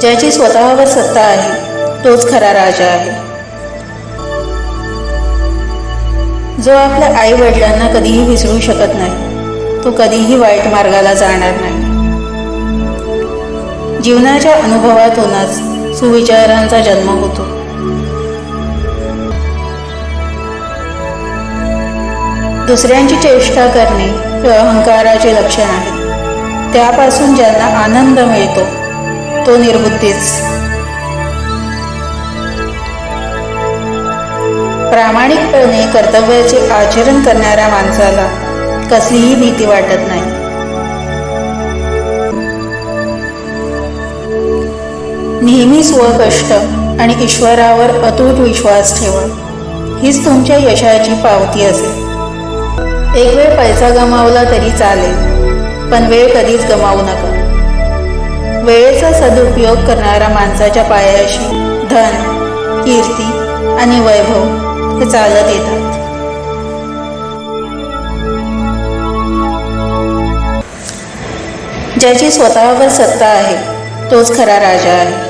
ज्याची स्वतःवर सत्ता आहे तोच खरा राजा आहे. जो आपल्या आई वडिलांना कधीही विसरू शकत नाही तो कधीही वाईट मार्गाला जाणार नाही. जीवनाच्या अनुभवातूनच सुविचारांचा जन्म होतो. दुसऱ्यांची चेष्टा करणे हे अहंकाराचे लक्षण आहे. त्यापासून ज्यांना आनंद मिळतो तो निर्बुद्धीच. प्रामाणिकपणे कर्तव्याचे आचरण करणाऱ्या माणसाला कसलीही भीती वाटत नाही. नेहमी स्वकष्ट आणि ईश्वरावर अतूट विश्वास ठेवा. हीच तुमच्या यशाची पावती असेल. एक वेळ पैसा गमावला तरी चालेल, पण वेळ कधीच गमावू नका. वेळेचा सदुपयोग करणाऱ्या माणसाच्या पायाशी धन, कीर्ती आणि वैभव हे चालत येतात. ज्याची स्वतःवर सत्ता आहे तोच खरा राजा आहे.